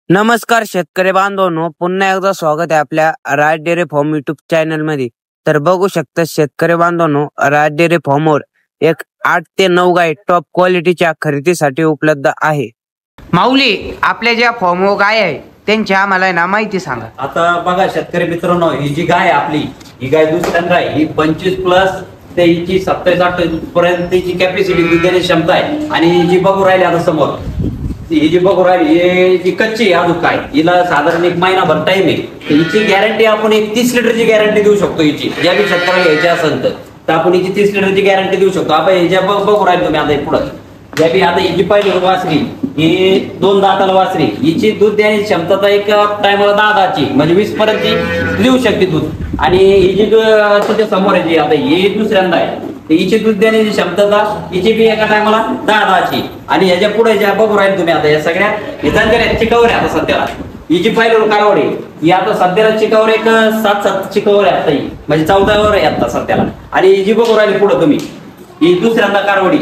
नमस्कार शेतकरी बांधवांनो, पुन्हा एकदा स्वागत आहे आपल्या राज डेअरी फार्म युट्यूब चॅनल मध्ये। तर बघू शकता शेतकरी बांधवांनो, राज डेअरी फार्मवर एक 8 ते 9 गाय टॉप क्वालिटीच्या खरेदीसाठी उपलब्ध आहे। माऊली, आपल्या ज्या फार्मवर गाय आहे त्यांची आम्हाला ना माहिती सांगा। आता बघा शेतकरी मित्रांनो, ही जी गाय आपली, ही गाय दुसऱ्यांदा आहे, ही 25 प्लस ते हिची 27-28 पर्यंतची कॅपॅसिटी देण्याची क्षमता आहे। आणि ही जी बघू राहिली आता समोर, ही जी बघू राहिली ही जी कच्ची अजून काय, हिला साधारण 1 महिनाभर टाइम आहे। हिची गॅरंटी आपण एक 30 लिटरची गॅरंटी देऊ शकतो। हिची ज्या बी शेतकऱ्याला घ्यायची असेल तर आपण हिची 30 लिटरची गॅरंटी देऊ शकतो। आपण हे ज्या बघू राहिली तुम्ही आता पुढे, ज्या बी आता हिची पहिली वासरी, ही 2 दाताला वासरी, हिची दूध देण्याची क्षमता एक टायमाला 10 दाची म्हणजे 20 पर्यंत देऊ शकते दूध। आणि ही जी तुझ्या समोर आहे जी आता ही दुसऱ्यांदा आहे, हिची दूध देण्याची क्षमता हिची बी एका टायमाला 10 दाची। आणि याच्या पुढे ज्या बघू राहील तुम्ही आता या सगळ्या हितांच्या चिकावर आहे आता सध्याला। हिची पहिली कारवड आहे, ही आता सध्याला चिकावर एक 7-7 चिकावर आहे आता, ही म्हणजे 14वर आहे आता सध्याला। आणि ही जी बघू राहिली पुढे तुम्ही, ही दुसऱ्यांदा कारवडी,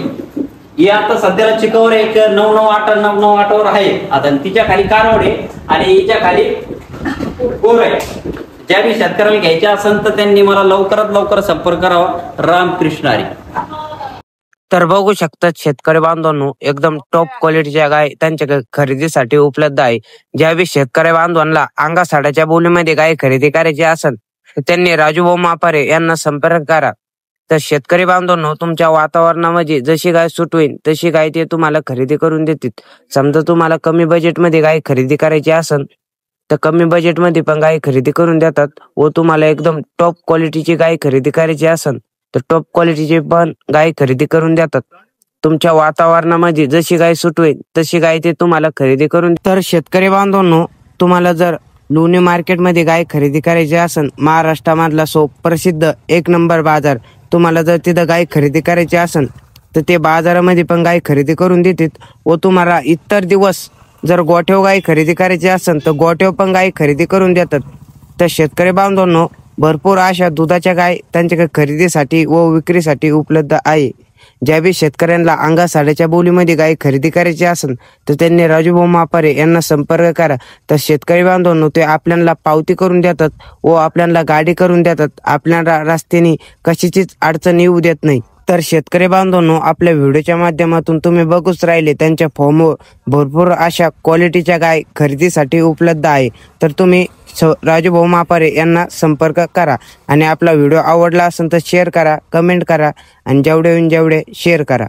ही आता सध्याला चिकावर एक 9-9-8 आहे आता। तिच्या खाली कारवड आहे आणि हिच्या खाली कोर आहे। ज्या बी शेतकऱ्याला घ्यायचे असेल तर त्यांनी मला लवकरात लवकर संपर्क करावा। रामकृष्ण हरी। तर बघू शकता शेतकरी बांधवांनो, एकदम टॉप क्वालिटीच्या गाय त्यांच्या खरेदीसाठी उपलब्ध आहे। ज्या बी शेतकरी बांधवांना अंगासाडाच्या बोलीमध्ये गाय खरेदी करायची असेल तर त्यांनी राजूभाऊ मापारे यांना संपर्क करा। तर शेतकरी बांधवांनो, तुमच्या वातावरणामध्ये जशी गाय सूट होईल तशी गाय ते तुम्हाला खरेदी करून देतील। समजा तुम्हाला कमी बजेटमध्ये गाय खरेदी करायची असेल तर कमी बजेटमध्ये पण गाय खरेदी करून देतात। व तुम्हाला एकदम टॉप क्वालिटीची गाय खरेदी करायची असेल तर टॉप क्वालिटीची पण गाय खरेदी करून देतात। तुमच्या वातावरणामध्ये जशी गाय सूट होईल तशी गाय ते तुम्हाला खरेदी करून। तर शेतकरी बांधवांनो, तुम्हाला जर लोणी मार्केटमध्ये गाय खरेदी करायची असेल, महाराष्ट्रामधला प्रसिद्ध 1 नंबर बाजार, तुम्हाला जर तिथं गाय खरेदी करायची असेल तर ते बाजारामध्ये पण गाय खरेदी करून देतात। व तुम्हाला इतर दिवस जर गोठ्यावर गाय खरेदी करायची असेल तर गोठ्यावर पण गाय खरेदी करून देतात। तर शेतकरी बांधवांनो, भरपूर अशा दुधाच्या गाय त्यांच्या खरेदीसाठी व विक्रीसाठी उपलब्ध आहे। ज्या बी शेतकऱ्यांना अंगासाड्याच्या बोलीमध्ये गाय खरेदी करायची असेल तर त्यांनी राजूभाऊ मापारे यांना संपर्क करा। तर शेतकरी बांधवांनो, ते आपल्याला पावती करून देतात व आपल्याला गाडी करून देतात। आपल्याला रस्त्याने कशाचीच अडचण येऊ देत नाही। तर शेतकरी बांधवांनो, आपल्या व्हिडिओच्या माध्यमातून तुम्ही बघूच राहिले त्यांच्या फॉर्मवर भरपूर अशा क्वालिटीच्या गाय खरेदीसाठी उपलब्ध आहे। तर तुम्ही राजूभाऊ मापारे यांना संपर्क करा। आणि आपला व्हिडिओ आवडला असेल तर शेअर करा, कमेंट करा आणि जेवढे शेअर करा।